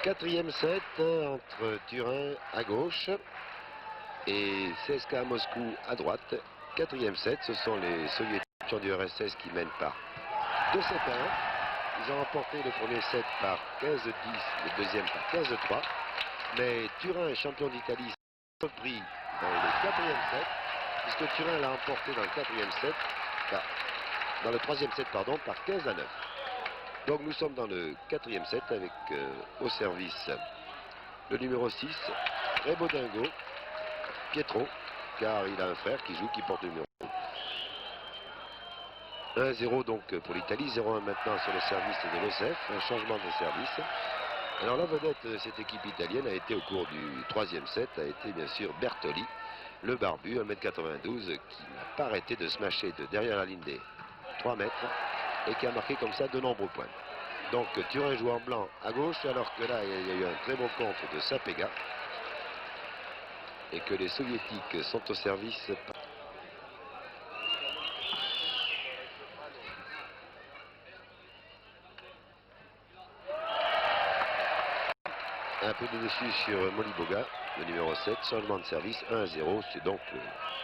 Quatrième set entre Turin à gauche et CSKA Moscou à droite. Quatrième set, ce sont les soviétiques du RSS qui mènent par 2-7-1. Ils ont remporté le premier set par 15-10, le deuxième par 15-3. Mais Turin est champion d'Italie, repris dans le quatrième set, puisque Turin l'a emporté dans le quatrième set, dans le troisième set, pardon, par 15-9. Donc nous sommes dans le quatrième set avec au service le numéro 6, Rebodingo, Pietro, car il a un frère qui joue, qui porte le numéro 1-0 donc pour l'Italie, 0-1 maintenant sur le service de l'OSEF, un changement de service. Alors la vedette de cette équipe italienne a été au cours du troisième set, a été bien sûr Bertoli, le barbu, 1m92, qui n'a pas arrêté de smasher de derrière la ligne des 3 mètres et qui a marqué comme ça de nombreux points. Donc Turin joue en blanc à gauche, alors que là il y a eu un très bon contre de Sapega et que les soviétiques sont au service. Un peu de dessus sur Moliboga, le numéro 7, changement de service, 1-0, c'est donc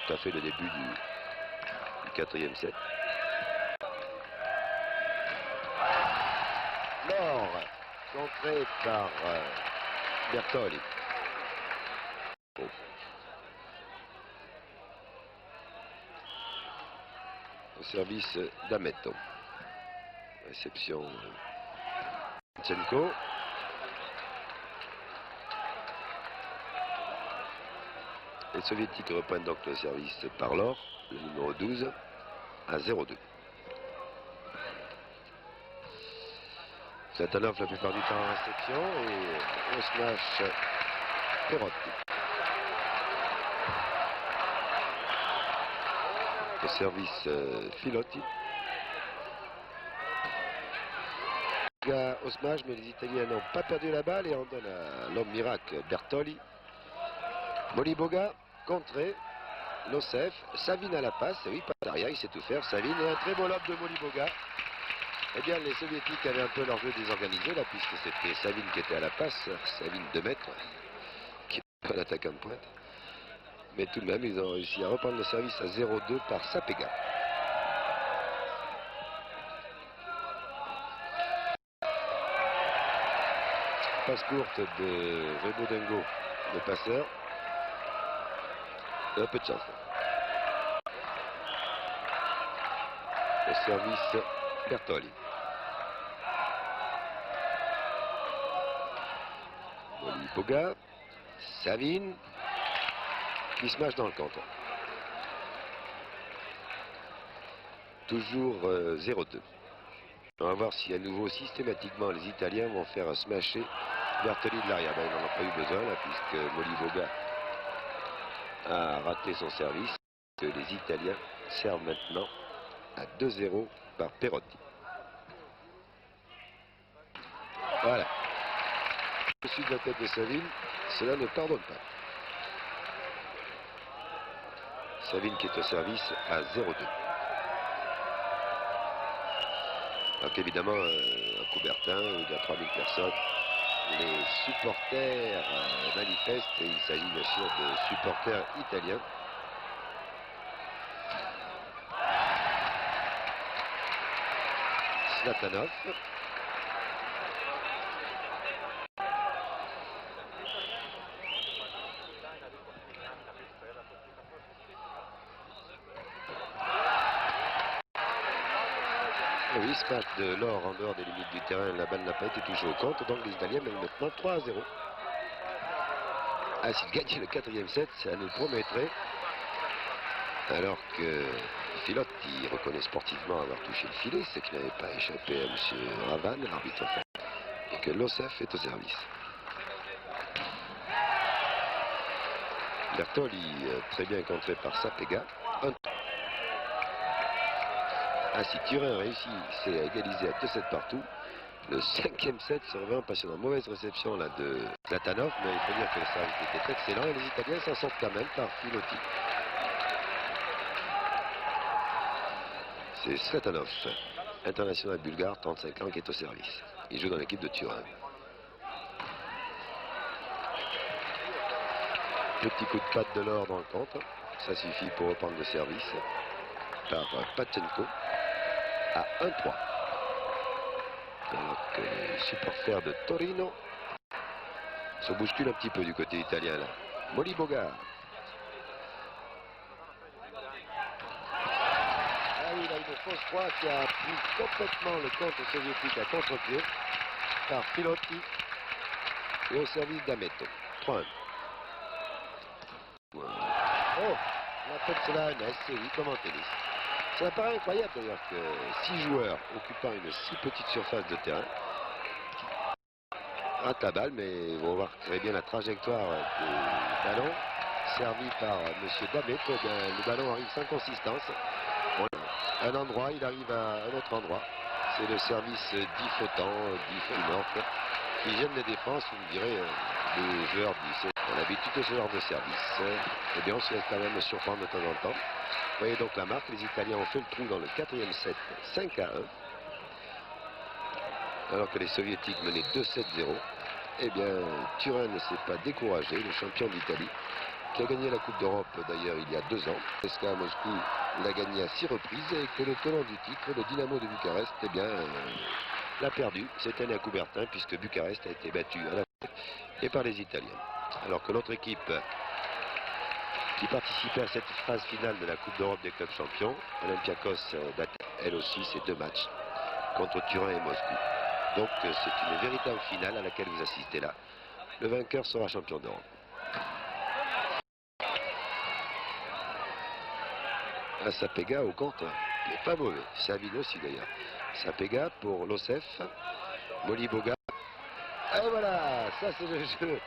tout à fait le début du quatrième set. Laure, contré par Bertoli. Oh. Au service d'Ametto. Réception Tchenko. Les soviétiques reprennent donc le service par Laure, le numéro 12, à 0-2. Satanov la plupart du temps en réception et on smash Perotti. Au service Filotti. Au smash, mais les Italiens n'ont pas perdu la balle et on donne à l'homme miracle Bertoli. Moliboga, contré, Losef, Savine à la passe, oui, pas derrière, il sait tout faire, Savine, et un très beau lob de Moliboga. Eh bien, les soviétiques avaient un peu leur jeu désorganisé, là, puisque c'était Savine qui était à la passe, Savine 2 mètres, qui est un attaquant de pointe. Mais tout de même, ils ont réussi à reprendre le service à 0-2 par Sapega. Passe courte de Rebodingo, le passeur. Un peu de chance. Au service Bertoli. Moliboga, Savine, qui se mâche dans le canton. Toujours 0-2. On va voir si à nouveau systématiquement les Italiens vont faire smasher Bertoli de l'arrière. Ben, ils n'en ont pas eu besoin là, puisque Moliboga a raté son service. Les Italiens servent maintenant à 2-0 par Perotti. Voilà. Au-dessus de la tête de Savine, cela ne pardonne pas. Savine qui est au service à 0-2. Donc évidemment, à Coubertin, où il y a 3000 personnes, les supporters manifestent, et il s'agit bien sûr de supporters italiens. Slatanov. Oui, smash de l'or en dehors des limites du terrain. La balle n'a pas été touchée au compte, donc les Italiens mènent maintenant 3-0. Ah, s'ils gagnaient le quatrième set, ça nous promettrait. Alors que Filotti reconnaît sportivement avoir touché le filet, ce qui n'avait pas échappé à M. Ravan, l'arbitre, et que l'OSEF est au service. Bertoli, très bien contré par Sapega. Ainsi, Turin réussit, c'est à égaliser à 2-7 partout. Le cinquième set se revient passionnant. Mauvaise réception là de Platanov, mais il faut dire que le service était excellent et les Italiens s'en sortent quand même par Filotti. C'est Slatanov, international bulgare, 35 ans, qui est au service. Il joue dans l'équipe de Turin. Petit coup de patte de l'or dans le contre. Ça suffit pour reprendre le service par Pachenko à 1-3. Alors que les supporters de Torino se bousculent un petit peu du côté italien là. Moliboga. Ah oui, il a une fausse croix qui a pris complètement le contre soviétique à contre-pied par Pilotti et au service d'Ameto. 3-1. Oh, on appelle cela un S, oui, comme en tennis. Ça paraît incroyable d'ailleurs que 6 joueurs occupant une si petite surface de terrain ratent la balle, mais on va voir très bien la trajectoire du ballon servi par M. D'Ameto. Le ballon arrive sans consistance. Un endroit, il arrive à un autre endroit. C'est le service dit flottant, dit morte, qui gêne les défenses, vous me direz, les joueurs disent. On a l'habitude de ce genre de service. Eh bien, on se laisse quand même surprendre de temps en temps. Vous voyez donc la marque, les Italiens ont fait le trou dans le 4e set, 5-1. Alors que les Soviétiques menaient 2-7-0. Eh bien, Turin ne s'est pas découragé, le champion d'Italie, qui a gagné la Coupe d'Europe d'ailleurs il y a 2 ans. CSKA Moscou l'a gagné à 6 reprises et que le tenant du titre, le Dynamo de Bucarest, eh bien, l'a perdu cette année à Coubertin, puisque Bucarest a été battu à la fin et par les Italiens. Alors que l'autre équipe qui participait à cette phase finale de la Coupe d'Europe des clubs champions, Olympiakos, elle aussi ses 2 matchs contre Turin et Moscou. Donc c'est une véritable finale à laquelle vous assistez là. Le vainqueur sera champion d'Europe. Sapega au compte, il n'est pas mauvais. Savine aussi d'ailleurs. Sapega pour Losef, Moliboga. Et voilà, ça c'est le jeu,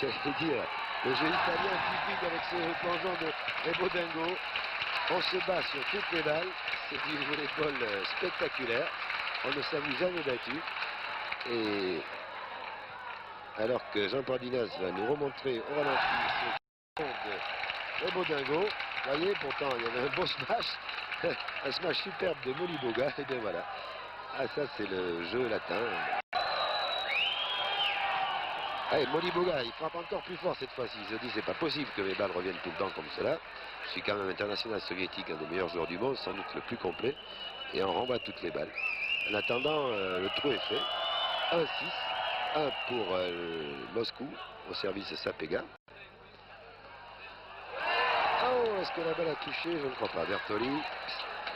j'allais dire, le jeu italien typique avec ce plongeon de Rebodingo. On se bat sur toutes les balles, c'est du volleyball spectaculaire. On ne s'avoue jamais battu. Et alors que Jean-Paul Dinas va nous remontrer au ralenti ce de Rebodingo. Vous voyez, pourtant, il y avait un beau smash, un smash superbe de Moliboga, et bien voilà. Ah, ça, c'est le jeu latin. Allez, Moliboga, il frappe encore plus fort cette fois-ci. Il se dit, c'est pas possible que mes balles reviennent tout le temps comme cela. Je suis quand même international soviétique, un des meilleurs joueurs du monde, sans doute le plus complet, et on renvoie toutes les balles. En attendant, le trou est fait. 1-6, 1 pour Moscou, au service de Sapega. Oh, est-ce que la balle a touché? Je ne crois pas. Bertoli,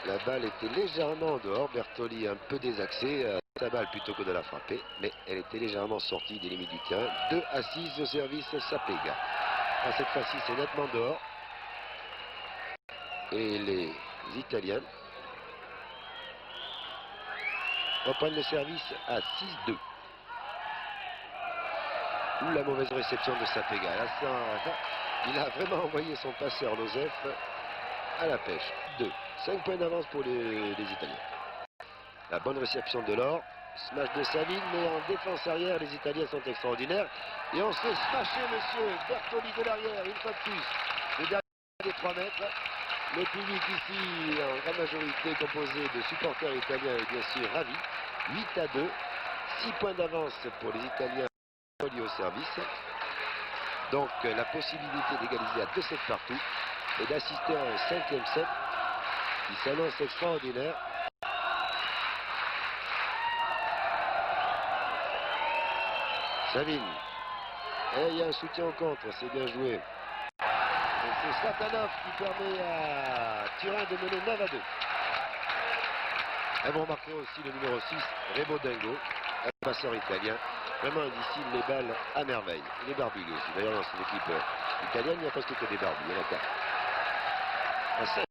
la balle était légèrement dehors. Bertoli un peu désaxé, sa balle plutôt que de la frapper, mais elle était légèrement sortie des limites du terrain. 2-6 au service Sapega. Ah, cette fois-ci, c'est nettement dehors. Et les Italiens reprennent le service à 6-2. Ou la mauvaise réception de Sapega. Là, il a vraiment envoyé son passeur Losef à la pêche. 5 points d'avance pour les Italiens. La bonne réception de l'or. Smash de Savine, mais en défense arrière, les Italiens sont extraordinaires. Et on s'est smashé, monsieur Bertoli de l'arrière, une fois de plus. Le dernier des 3 mètres. Le public ici, en grande majorité, composé de supporters italiens, est bien sûr ravi. 8-2. 6 points d'avance pour les Italiens au service. Donc la possibilité d'égaliser à 2-7 partout et d'assister à un 5e set qui s'annonce extraordinaire. Savine. Et il y a un soutien au contre, c'est bien joué. C'est Slatanov qui permet à Turin de mener 9-2. Elles vont marquer aussi le numéro 6, Rebodingo, un passeur italien. Vraiment, il distille les balles à merveille. Il est barbu aussi. D'ailleurs, dans cette équipe italienne, il n'y a presque que des barbus. Il y en a 4. À 5.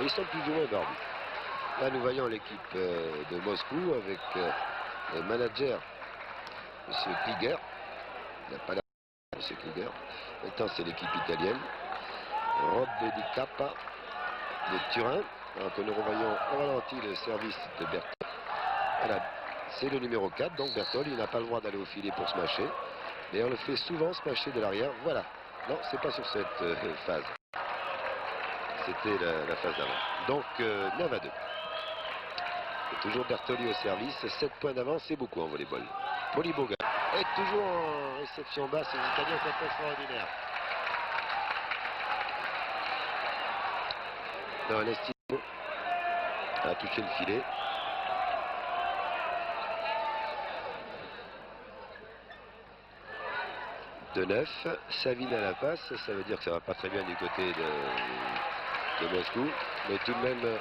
Mais ils sont plus ou moins barbus. Là, nous voyons l'équipe de Moscou avec le manager, M. Kliger. Il n'a pas la M. Kliger. Maintenant, c'est l'équipe italienne. Rob Di Cappa de Turin. Alors que nous revoyons au ralenti le service de Bertol. Voilà. C'est le numéro 4, donc Bertol, il n'a pas le droit d'aller au filet pour smasher. Mais on le fait souvent smasher de l'arrière. Voilà. Non, c'est pas sur cette phase. C'était la phase d'avant. Donc 9-2. Et toujours Bertoli au service. 7 points d'avance, c'est beaucoup en volleyball. Moliboga est toujours en réception basse. Les Italiens sont extraordinaires. Non, Lestino a touché le filet. De 9, Savine à la passe, ça veut dire que ça va pas très bien du côté de Moscou, mais tout de même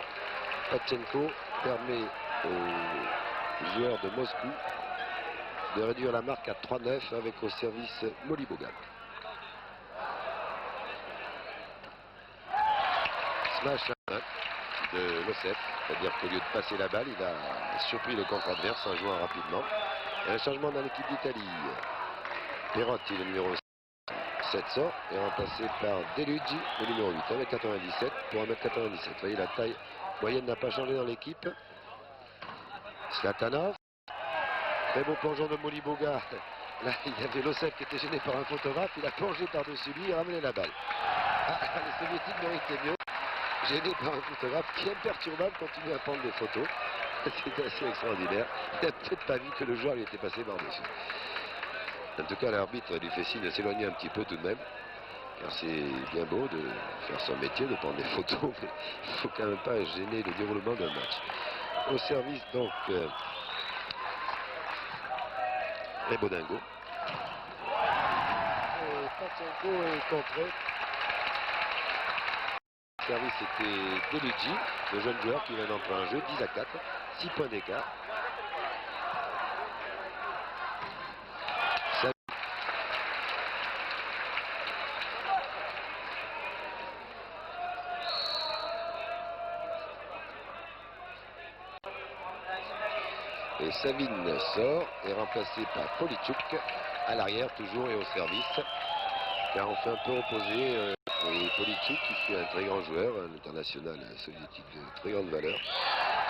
Pachenko permet aux joueurs de Moscou de réduire la marque à 3-9 avec au service Moliboga. Smash de Losef, c'est-à-dire qu'au lieu de passer la balle, il a surpris le contre adverse en jouant rapidement. Et un changement dans l'équipe d'Italie. Perotti, le numéro 7 sort, est remplacé par Deluigi, le numéro 8, 1m97 pour 1m97. Vous voyez, la taille moyenne n'a pas changé dans l'équipe. Zlatanov, très beau plongeon de Moliboga. Là, il y avait Losef qui était gêné par un photographe, il a plongé par-dessus lui et ramené la balle. Ah, les soviétiques méritaient mieux. Gêné par un photographe qui, imperturbable, continue à prendre des photos. C'était assez extraordinaire. Il n'a peut-être pas vu que le joueur lui était passé par-dessus. En tout cas, l'arbitre lui fait signe de s'éloigner un petit peu tout de même. Car c'est bien beau de faire son métier, de prendre des photos, mais il ne faut quand même pas gêner le déroulement d'un match. Au service, donc, Rebodingo. Pachenko est contré. Le service était Deluigi, le jeune joueur qui vient d'entrer en jeu, 10-4, 6 points d'écart. Et Savine sort, est remplacé par Politchouk à l'arrière toujours et au service. Car on fait un peu opposé et Politchouk, qui fut un très grand joueur, un international soviétique de très grande valeur,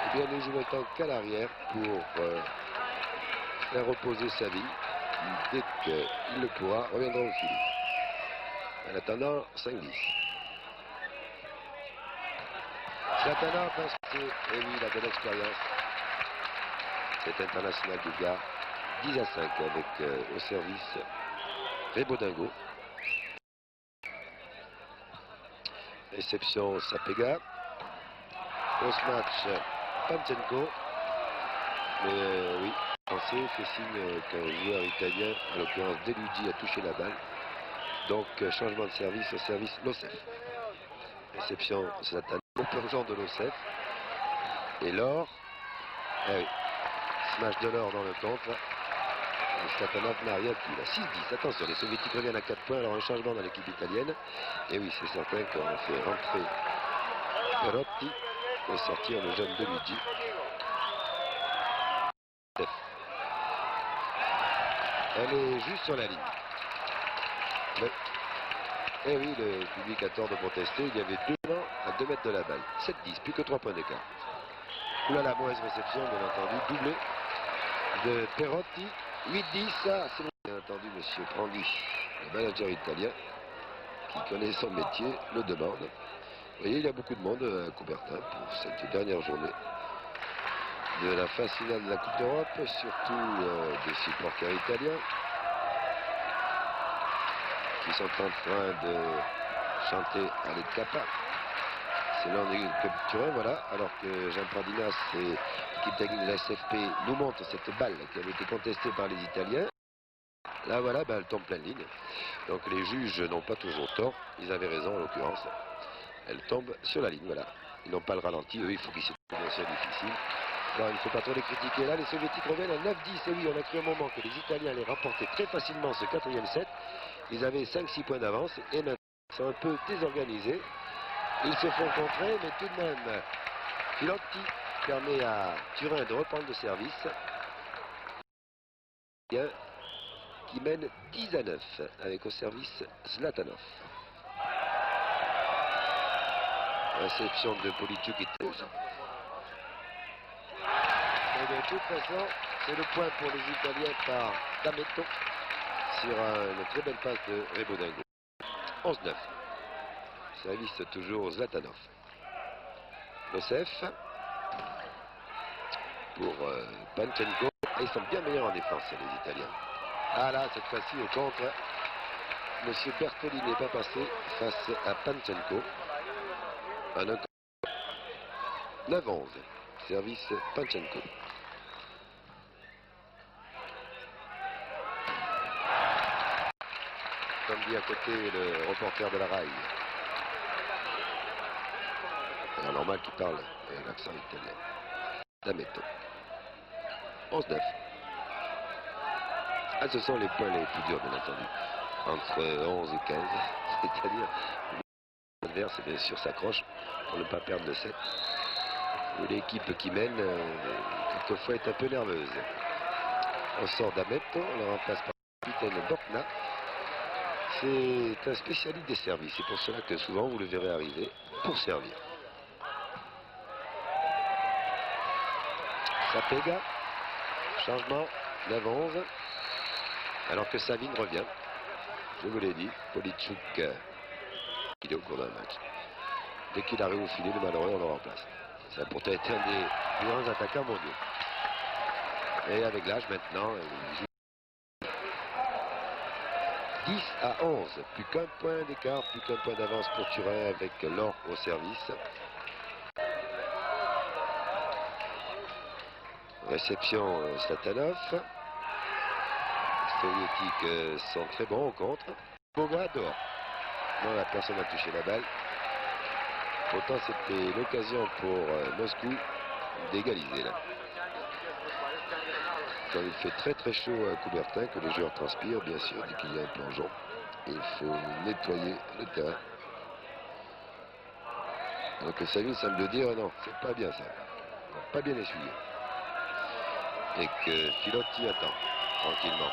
eh bien ne joue maintenant qu'à l'arrière pour faire reposer Savine. Dès qu'il le pourra, reviendra au filet. En attendant, 5-10. Zlatanov, parce que, et oui, il a de l'expérience. Cet international du gars, 10-5 avec au service Rebodingo. Réception Sapega. Au match Pachenko. Mais oui, Français fait signe qu'un joueur italien, en l'occurrence Deluigi, a touché la balle. Donc changement de service au service Losef. Réception Zlatan au plongeon de Losef. Et l'or. Eh oui. Smash de l'or dans le contre. Zlatanov n'a rien pu. 6-10. Attention, les soviétiques reviennent à 4 points. Alors un changement dans l'équipe italienne. Et oui, c'est certain qu'on fait rentrer Perotti et sortir le jeune Deluigi. Elle est juste sur la ligne. Mais, et oui, le public a tort de protester. Il y avait 2 ans à 2 mètres de la balle. 7-10, plus que 3 points d'écart. Oula, la mauvaise réception, bien entendu, doublé de Perotti. 8-10, ça, c'est bien entendu, monsieur Prangui, le manager italien, qui connaît son métier, le demande. Vous voyez, il y a beaucoup de monde à Coubertin pour cette dernière journée de la phase finale de la Coupe d'Europe, surtout des supporters italiens qui sont en train de chanter à l'Etcapa. C'est l'un des capturés, voilà, alors que Jean Pardinas et l'équipe technique de la SFP nous montrent cette balle qui avait été contestée par les Italiens. Là, voilà, elle tombe pleine ligne. Donc les juges n'ont pas toujours tort, ils avaient raison en l'occurrence. Elle tombe sur la ligne, voilà. Ils n'ont pas le ralenti, eux, il faut qu'ils se trouvent bien sûr difficile. Alors il ne faut pas trop les critiquer là, les soviétiques reviennent à 9-10, et oui, on a cru un moment que les Italiens allaient remporter très facilement ce 4e set. Ils avaient 5-6 points d'avance, et maintenant ils sont un peu désorganisés. Ils se font contrer, mais tout de même, Filotti permet à Turin de reprendre le service. Qui mène 10-9 avec au service Zlatanov. Réception de Politchouk et Teus. Et de toute façon, c'est le point pour les Italiens par D'Ametto sur une très belle passe de Rebodingo. 11-9. Service toujours Zlatanov. Losef pour Pachenko. Ils sont bien meilleurs en défense, les Italiens. Ah là, cette fois-ci au contre, Monsieur Bertoli n'est pas passé face à Pachenko. Un 9-11. Service Panchenko. Comme dit à côté le reporter de la RAI. C'est normal qu'il parle avec l'accent italien. D'Ametto. 11-9. Ah, ce sont les points les plus durs, bien entendu. Entre 11 et 15. C'est-à-dire, l'adverse, bien sûr, s'accroche pour ne pas perdre le set. L'équipe qui mène, quelquefois, est un peu nerveuse. On sort d'Ametto, on le remplace par le capitaine Borkna. C'est un spécialiste des services. C'est pour cela que souvent, vous le verrez arriver pour servir. Sapega, changement, 9-11. Alors que Savine revient. Je vous l'ai dit, Politchouk, il est au cours d'un match. Dès qu'il arrive au filet, le malheureux, on le remplace. Ça a pourtant été un des plus grands attaquants mondiaux. Et avec l'âge maintenant, il joue 10-11. Plus qu'un point d'écart, plus qu'un point d'avance pour Turin avec l'or au service. Réception Slatanov. Les soviétiques sont très bons au contre. Boga dehors. Non, la personne n'a touché la balle. Pourtant, c'était l'occasion pour Moscou d'égaliser là. Quand il fait très très chaud à Coubertin, que les joueurs transpirent, bien sûr, dès qu'il y a un plongeon, il faut nettoyer le terrain. Donc Savine semble dire non, c'est pas bien ça. Pas bien essuyé. Et que Filotti attend tranquillement.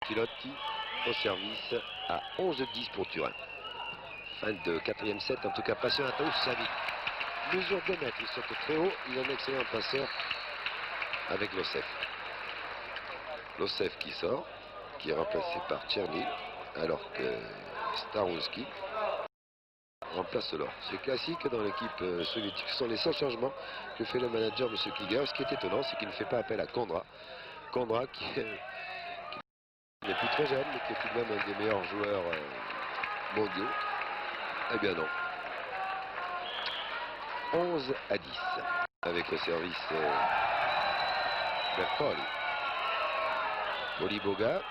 Filotti au service à 11-10 pour Turin. Fin de quatrième set, en tout cas passionnant à Savine. Mesure 2 mètres, il saute très haut, il est un excellent passeur avec Lossev. Lossev qui sort, qui est remplacé par Tcherny, alors que Starouski remplace l'or. C'est classique dans l'équipe soviétique. Ce sont les seuls changements que fait le manager M. Kliger. Ce qui est étonnant, c'est qu'il ne fait pas appel à Kondra. Kondra qui n'est plus très jeune, mais qui est tout de même un des meilleurs joueurs mondiaux. Eh bien non. 11-10 avec le service Bertoli. Moliboga.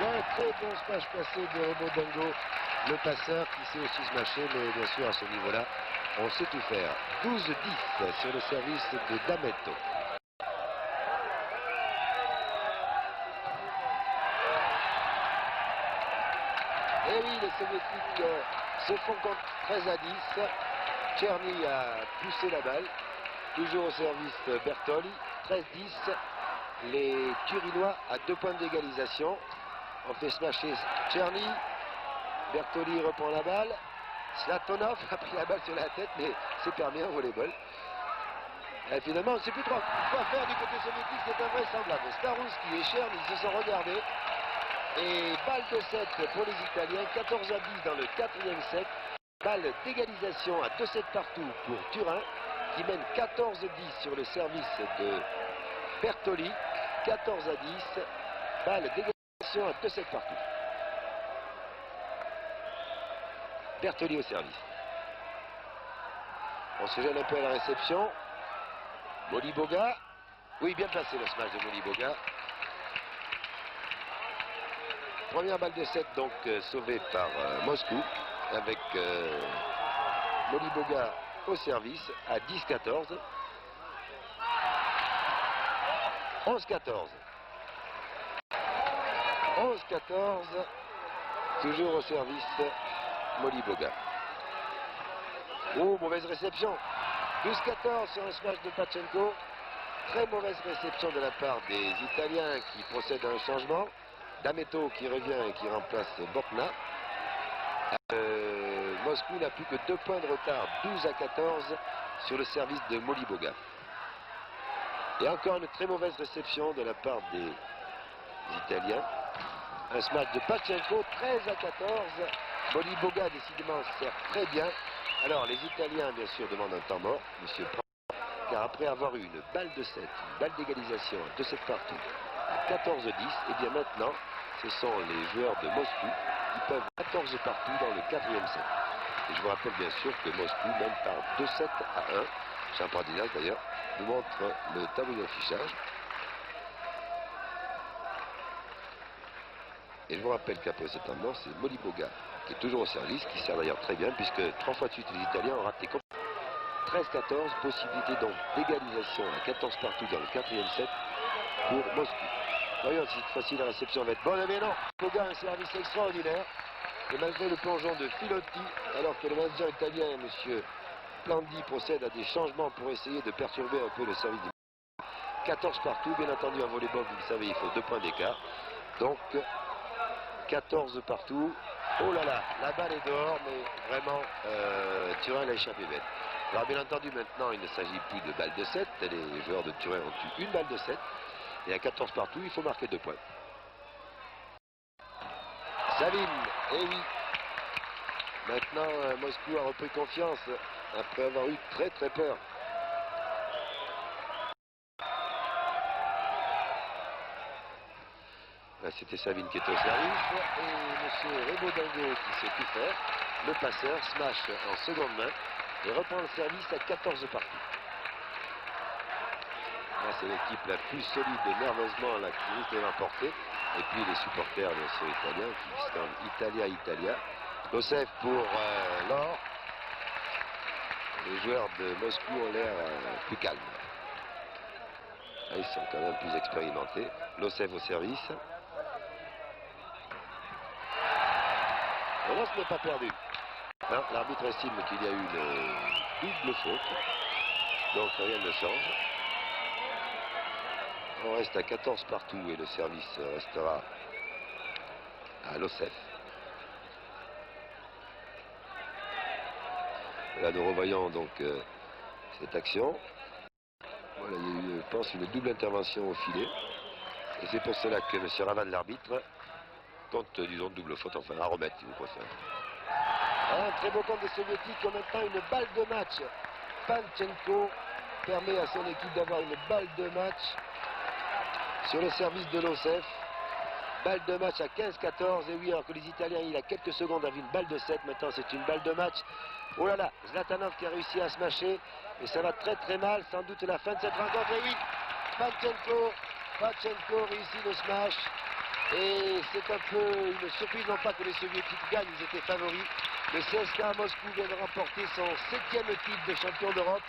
Un très bon smash passé de Remo, le passeur qui sait aussi se mâcher, mais bien sûr à ce niveau-là, on sait tout faire. 12-10 sur le service de D'Ametto. Et oui, les soviétiques se font contre 13-10. Tcherny a poussé la balle. Toujours au service Bertoli. 13-10. Les Turinois à 2 points d'égalisation. On fait smasher Tcherny. Bertoli reprend la balle. Slatonov a pris la balle sur la tête, mais c'est permis en volleyball. Et finalement, on ne sait plus trop quoi faire du côté soviétique, c'est invraisemblable. Starouski et Tcherny se sont regardés. Et balle de 7 pour les Italiens, 14-10 dans le quatrième set. Balle d'égalisation à 2-7 partout pour Turin, qui mène 14-10 sur le service de Bertoli. 14-10, balle d'égalisation à 2-7 partout. Bertoli au service. On se gêne un peu à la réception. Moliboga. Oui, bien placé le smash de Moliboga. Première balle de 7 donc sauvée par Moscou avec Moliboga au service à 10-14. 11-14. 11-14. Toujours au service Moliboga. Oh, mauvaise réception. 12-14 sur un smash de Panchenko. Très mauvaise réception de la part des Italiens qui procèdent à un changement. D'Ametto qui revient et qui remplace Borkna. Moscou n'a plus que 2 points de retard, 12-14 sur le service de Moliboga. Et encore une très mauvaise réception de la part des Italiens. Un smash de Panchenko, 13-14. Moliboga décidément sert très bien. Alors les Italiens bien sûr demandent un temps mort, monsieur Prat, car après avoir eu une balle de 7, une balle d'égalisation de 7 partout à 14-10, et bien maintenant ce sont les joueurs de Moscou qui peuvent 14 partout dans le quatrième set. Et je vous rappelle bien sûr que Moscou mène par 2-7 à 1. Champardinas d'ailleurs nous montre le tableau d'affichage. Et je vous rappelle qu'après cet temps, c'est Moliboga qui est toujours au service, qui sert d'ailleurs très bien, puisque 3 fois de suite les Italiens ont raté 13-14, possibilité donc d'égalisation à 14 partout dans le 4e set pour Moscou. Voyons si cette fois-ci la réception va être bonne. Eh bien non, Moliboga a un service extraordinaire. Et malgré le plongeon de Filotti, alors que le manager italien, M. Plandi, procède à des changements pour essayer de perturber un peu le service du 14 partout, bien entendu en volleyball, vous le savez, il faut 2 points d'écart. Donc 14 partout. Oh là là, la balle est dehors, mais vraiment, Turin l'a échappé belle. Alors bien entendu, maintenant, il ne s'agit plus de balle de 7. Les joueurs de Turin ont eu une balle de 7. Et à 14 partout, il faut marquer 2 points. Savine, eh oui. Maintenant, Moscou a repris confiance après avoir eu très très peur. Là, c'était Savine qui était au service. Et M. Rebodango qui sait tout faire. Le passeur smash en seconde main et reprend le service à 14 partout. Là, c'est l'équipe la plus solide nerveusement là, qui risque de l'emporter. Et puis les supporters, bien sûr, italiens qui scandent Italia, Italia. Losev pour l'or. Les joueurs de Moscou ont l'air plus calmes. Là, ils sont quand même plus expérimentés. Losev au service. Le lance n'est pas perdu. L'arbitre estime qu'il y a eu une double faute. Donc rien ne change. On reste à 14 partout et le service restera à Losev. Là, nous revoyons donc cette action. Voilà, il y a eu, je pense, une double intervention au filet. Et c'est pour cela que M. Ravan, l'arbitre, compte, disons, double faute, enfin, à remettre, si vous préférez. Un très beau compte des Soviétiques qui ont maintenant une balle de match. Panchenko permet à son équipe d'avoir une balle de match sur le service de Losev. Balle de match à 15-14. Et oui, alors que les Italiens, il y a quelques secondes, avaient une balle de 7. Maintenant, c'est une balle de match. Oh là là, Zlatanov qui a réussi à smasher. Et ça va très très mal. Sans doute la fin de cette rencontre. Et oui, Panchenko réussit le smash. Et c'est un peu une surprise, non pas que les Soviétiques gagnent, ils étaient favoris. Le CSKA Moscou vient de remporter son 7e titre de champion d'Europe.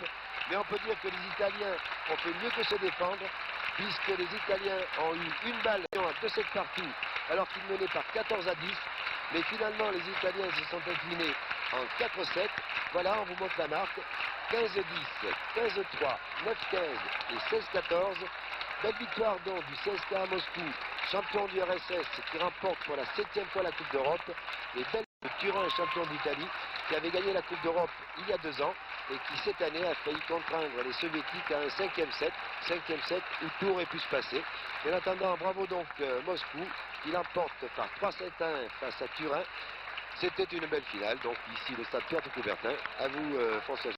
Mais on peut dire que les Italiens ont fait mieux que se défendre, puisque les Italiens ont eu une balle à 2-7 partout, alors qu'ils menaient par 14 à 10. Mais finalement, les Italiens se sont inclinés en 4-7. Voilà, on vous montre la marque. 15-10, 15-3, 9-15 et 16-14. Belle victoire donc du CSKA Moscou, champion du RSS, qui remporte pour la 7e fois la Coupe d'Europe. Et belle de Turin, champion d'Italie, qui avait gagné la Coupe d'Europe il y a 2 ans et qui cette année a failli contraindre les Soviétiques à un 5e set où tout aurait pu se passer. Et en attendant, bravo donc Moscou, qui l'emporte par 3-7-1 face à Turin. C'était une belle finale, donc ici le stade Pierre de Coubertin. À vous François.